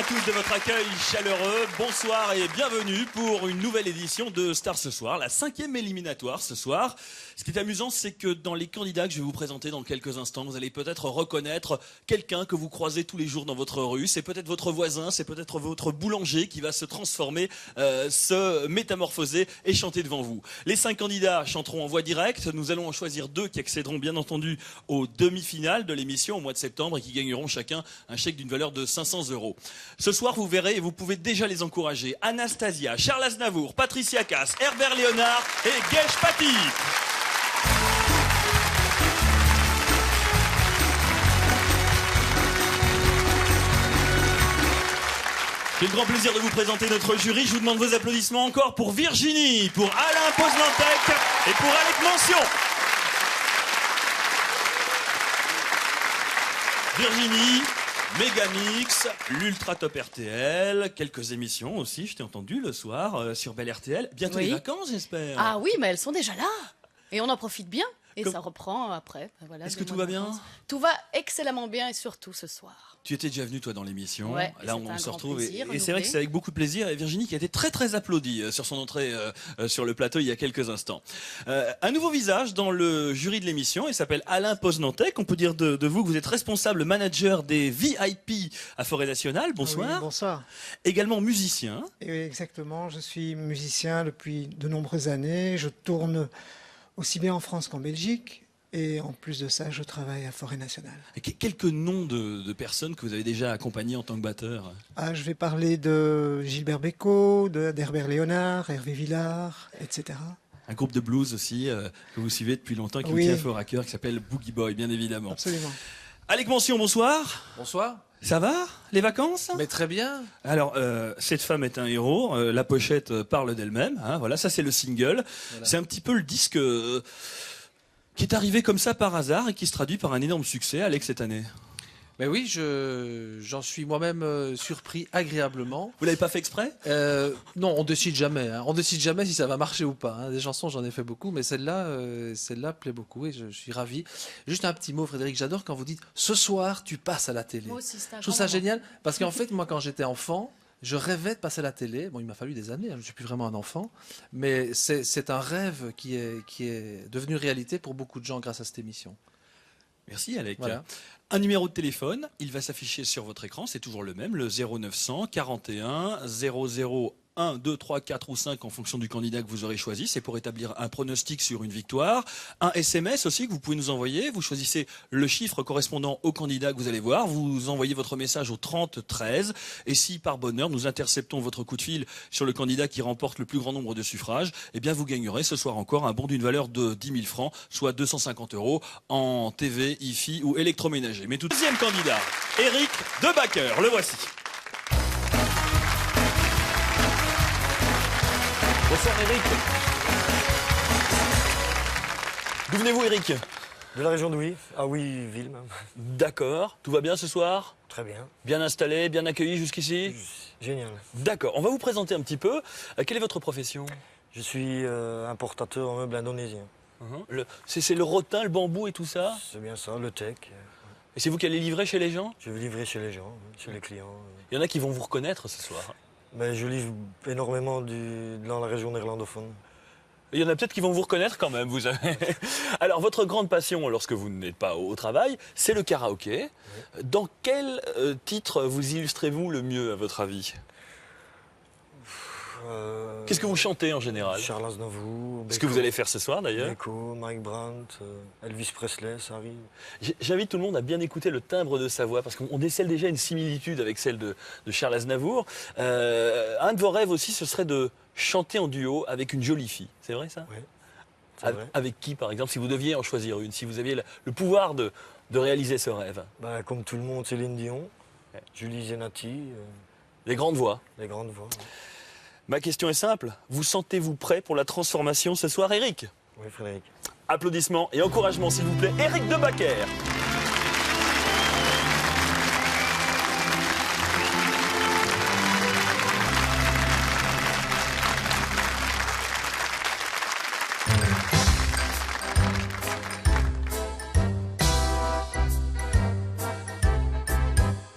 tous de votre accueil chaleureux. Bonsoir et bienvenue pour une nouvelle édition de Star ce soir, la 5e éliminatoire ce soir. Ce qui est amusant, c'est que dans les candidats que je vais vous présenter dans quelques instants, vous allez peut-être reconnaître quelqu'un que vous croisez tous les jours dans votre rue. C'est peut-être votre voisin, c'est peut-être votre boulanger qui va se transformer, se métamorphoser et chanter devant vous. Les 5 candidats chanteront en voix directe. Nous allons en choisir 2 qui accéderont bien entendu aux demi-finales de l'émission au mois de septembre et qui gagneront chacun un chèque d'une valeur de 500 €. Ce soir, vous verrez et vous pouvez déjà les encourager. Anastasia, Charles Aznavour, Patricia Cass, Herbert Léonard et Gesh Pati. J'ai le grand plaisir de vous présenter notre jury. Je vous demande vos applaudissements encore pour Virginie, pour Alain Poznantec et pour Alec Mention. Virginie, Megamix, l'Ultra Top RTL, quelques émissions aussi, je t'ai entendu le soir sur Belle RTL. Bientôt les vacances, j'espère. Ah oui, mais elles sont déjà là. Et on en profite bien. Et ça reprend après. Voilà, est-ce que tout va bien? Tout va excellemment bien et surtout ce soir. Tu étais déjà venu toi dans l'émission. Ouais, là on se retrouve plaisir, et c'est vrai que c'est avec beaucoup de plaisir. Et Virginie qui a été très applaudie sur son entrée sur le plateau il y a quelques instants. Un nouveau visage dans le jury de l'émission. Il s'appelle Alain Poznantec. On peut dire de vous que vous êtes responsable manager des VIP à Forêt Nationale. Bonsoir. Oui, bonsoir. Également musicien. Et oui, exactement. Je suis musicien depuis de nombreuses années. Je tourne aussi bien en France qu'en Belgique. Et en plus de ça, je travaille à Forêt Nationale. Et quelques noms de personnes que vous avez déjà accompagnées en tant que batteur. Ah, je vais parler de Gilbert Bécaud, d'Herbert Léonard, Hervé Villard, etc. Un groupe de blues aussi que vous suivez depuis longtemps, qui vous tient fort à cœur, qui s'appelle Boogie Boy, bien évidemment. Absolument. Alec Mention, bonsoir. Bonsoir. Ça va, les vacances? Mais très bien. Alors, cette femme est un héros. La pochette parle d'elle-même. Hein, voilà, ça c'est le single. Voilà. C'est un petit peu le disque qui est arrivé comme ça par hasard et qui se traduit par un énorme succès, Alex, cette année. Mais oui, j'en suis moi-même surpris agréablement. Vous l'avez pas fait exprès? Non, on décide jamais. Hein. On décide jamais si ça va marcher ou pas. Hein. Des chansons, j'en ai fait beaucoup, mais celle-là plaît beaucoup et je suis ravi. Juste un petit mot, Frédéric, j'adore quand vous dites « ce soir, tu passes à la télé ». Moi aussi, c'est un Je trouve ça génial parce qu'en fait, moi, quand j'étais enfant, je rêvais de passer à la télé. Bon, il m'a fallu des années, hein, je ne suis plus vraiment un enfant, mais c'est un rêve qui est devenu réalité pour beaucoup de gens grâce à cette émission. Merci Alec. Voilà. Un numéro de téléphone, il va s'afficher sur votre écran, c'est toujours le même, le 0900 41 00 1, 2, 3, 4 ou 5 en fonction du candidat que vous aurez choisi. C'est pour établir un pronostic sur une victoire. Un SMS aussi que vous pouvez nous envoyer. Vous choisissez le chiffre correspondant au candidat que vous allez voir. Vous envoyez votre message au 30 13. Et si par bonheur nous interceptons votre coup de fil sur le candidat qui remporte le plus grand nombre de suffrages, eh bien vous gagnerez ce soir encore un bon d'une valeur de 10 000 francs, soit 250 € en TV, IFI ou électroménager. Mais tout deuxième candidat, Eric Debacker. Le voici. Bonsoir Eric. D'où venez-vous Eric? De la région d'Ouy, à Ouy-Ville même. D'accord. Tout va bien ce soir? Très bien. Bien installé, bien accueilli jusqu'ici? Génial. D'accord. On va vous présenter un petit peu. Quelle est votre profession? Je suis importateur en meubles indonésiens. C'est le rotin, le bambou et tout ça? C'est bien ça, le tech. Et c'est vous qui allez livrer chez les gens? Je vais livrer chez les gens, chez les clients. Il y en a qui vont vous reconnaître ce soir. Mais je livre énormément dans la région néerlandophone. Il y en a peut-être qui vont vous reconnaître quand même, vous savez. Alors, votre grande passion, lorsque vous n'êtes pas au travail, c'est le karaoké. Oui. Dans quel titre vous illustrez-vous le mieux, à votre avis? Qu'est-ce que vous chantez en général? Charles Aznavour. Ce que vous allez faire ce soir d'ailleurs. Bécaud, Mike Brandt, Elvis Presley, ça arrive. J'invite tout le monde à bien écouter le timbre de sa voix, parce qu'on décèle déjà une similitude avec celle de Charles Aznavour. Un de vos rêves aussi, ce serait de chanter en duo avec une jolie fille. C'est vrai ça? Oui. C'est vrai. Avec qui par exemple, si vous deviez en choisir une, si vous aviez le pouvoir de réaliser ce rêve? Comme tout le monde, Céline Dion, Julie Zenati. Les grandes voix. Les grandes voix. Oui. Ma question est simple. Vous sentez-vous prêt pour la transformation ce soir, Eric? Oui, Frédéric. Applaudissements et encouragements, s'il vous plaît. Eric Debacker.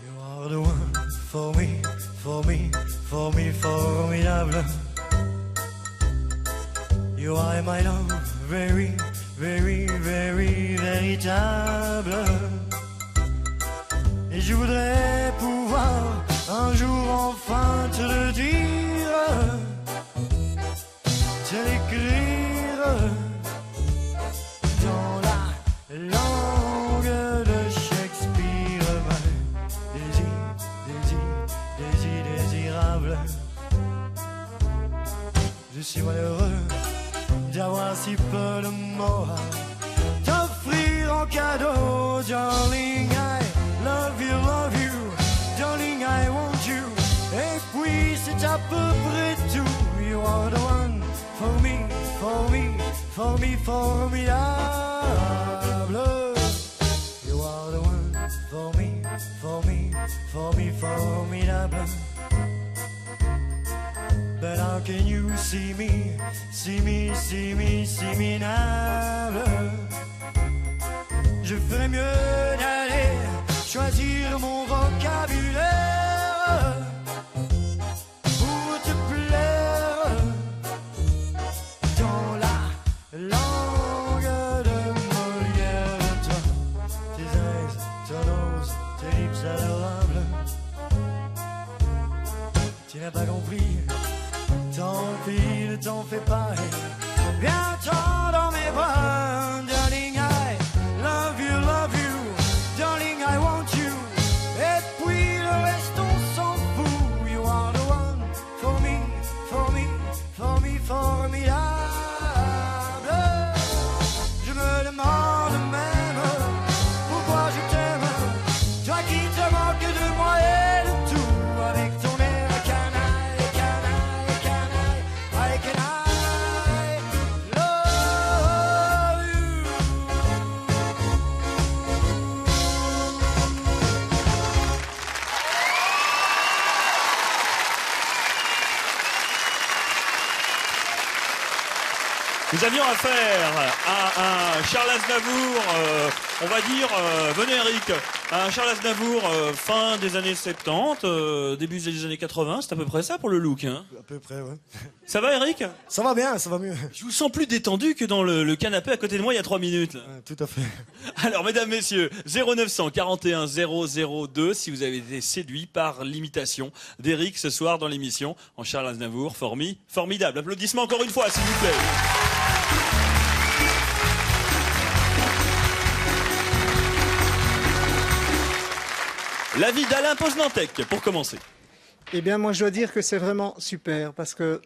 You are the one for me. You are my love, very, very, very véritable. Et je voudrais pouvoir un jour enfin te le dire, te l'écrire dans la langue de Shakespeare. Désirable. Je suis malheureux d'avoir si peu de mots à t'offrir en cadeau. Darling, I love you, darling, I want you. Et puis c'est à peu près tout. You are the one for me, for me, for me, formidable. You are the one for me, for me, for me, formidable. But how can you see me, see me, see me, see me now? Je ferais mieux d'aller choisir mon vocabulaire pour te plaire dans la langue de Molière. Toi, tes eyes, ton nose, tes lips adorables. Tu n'as pas compris? Tant pis, ne t'en fais pas. Viens-t'en dans mes bras. Darling, I love you, darling, I want you. Et puis le reste on s'en fout. You are the one for me, for me, for me, formidable. Je me demande même pourquoi je t'aime, toi qui te manques de moi et de tout. Avec ton air canaille, canaille, canaille, I can I love you. Nous avions affaire à un Charles Aznavour, on va dire, venez Eric, à un Charles Aznavour fin des années 70, début des années 80, c'est à peu près ça pour le look, hein? À peu près, ouais. Ça va Eric? Ça va bien, ça va mieux. Je vous sens plus détendu que dans le canapé à côté de moi il y a 3 minutes. Là. Tout à fait. Alors mesdames, messieurs, 0941 002 si vous avez été séduit par l'imitation d'Eric ce soir dans l'émission en Charles Aznavour, formidable. Applaudissements encore une fois s'il vous plaît. L'avis d'Alain Poznantec, pour commencer. Eh bien, moi, je dois dire que c'est vraiment super parce que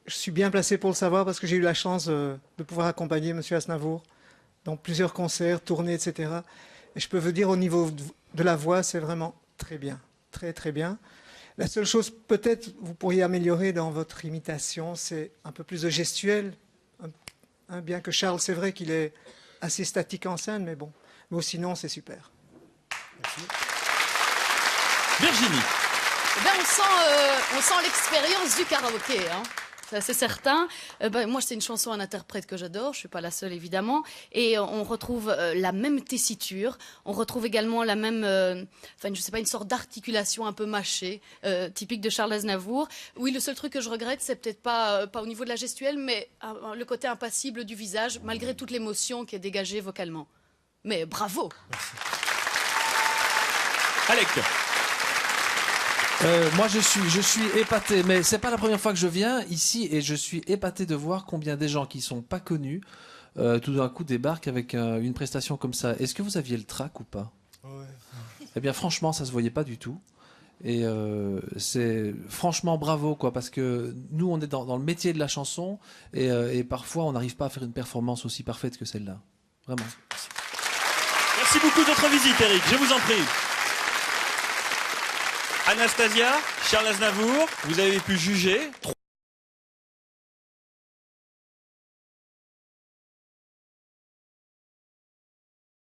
je suis bien placé pour le savoir parce que j'ai eu la chance de pouvoir accompagner M. Aznavour dans plusieurs concerts, tournées, etc. Et je peux vous dire, au niveau de la voix, c'est vraiment très bien, très, très bien. La seule chose, peut-être, vous pourriez améliorer dans votre imitation, c'est un peu plus de gestuel. Bien que Charles, c'est vrai qu'il est assez statique en scène, mais bon. Mais sinon, c'est super. Merci. Virginie. Eh ben, on sent l'expérience du karaoké, hein. C'est certain. Moi, c'est une chanson, un interprète que j'adore. Je suis pas la seule, évidemment. Et on retrouve la même tessiture. On retrouve également la même, je sais pas, une sorte d'articulation un peu mâchée, typique de Charles Aznavour. Oui, le seul truc que je regrette, c'est peut-être pas au niveau de la gestuelle, mais le côté impassible du visage, malgré toute l'émotion qui est dégagée vocalement. Mais bravo. Merci. Alec. Moi, je suis épaté, mais c'est pas la première fois que je viens ici et je suis épaté de voir combien des gens qui sont pas connus, tout d'un coup débarquent avec une prestation comme ça. Est-ce que vous aviez le trac ou pas? Ouais. Eh bien, franchement, ça se voyait pas du tout. Et c'est franchement bravo, quoi, parce que nous, on est dans le métier de la chanson et parfois, on n'arrive pas à faire une performance aussi parfaite que celle-là. Vraiment. Merci beaucoup de votre visite, Eric. Je vous en prie. Anastasia, Charles Aznavour, vous avez pu juger.